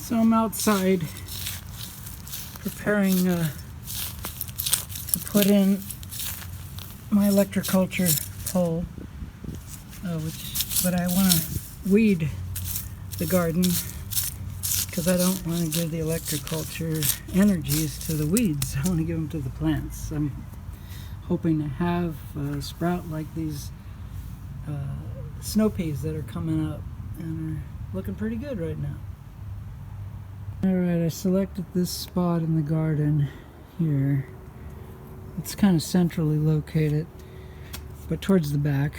So I'm outside preparing to put in my Electroculture pole, but I want to weed the garden because I don't want to give the Electroculture energies to the weeds. I want to give them to the plants. I'm hoping to have a sprout like these snow peas that are coming up and are looking pretty good right now. Alright, I selected this spot in the garden here. It's kind of centrally located, but towards the back.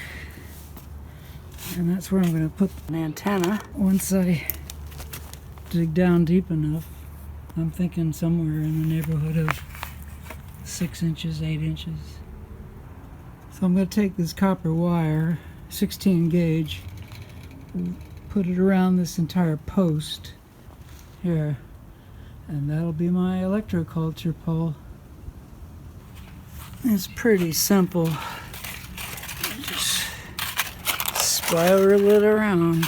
And that's where I'm going to put an antenna once I dig down deep enough. I'm thinking somewhere in the neighborhood of 6 inches, 8 inches. So I'm going to take this copper wire, 16 gauge, put it around this entire post here, and that'll be my Electroculture pole. It's pretty simple. Just spiral it around.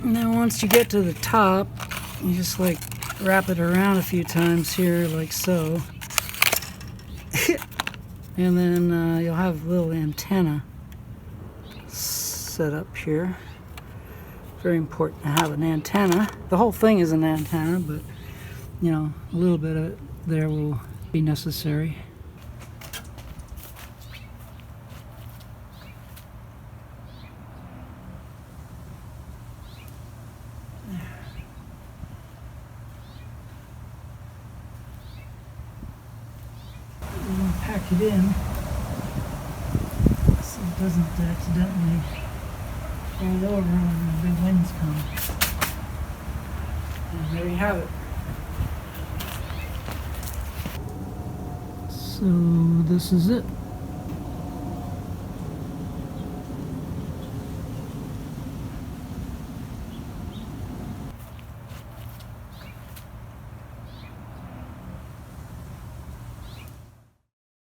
And then once you get to the top, you just like wrap it around a few times here, like so. And then you'll have a little antenna set up here. Very important to have an antenna. The whole thing is an antenna, but you know, a little bit of it there will be necessary. Pack it in so it doesn't accidentally fall over when the big winds come. And there you have it. So this is it.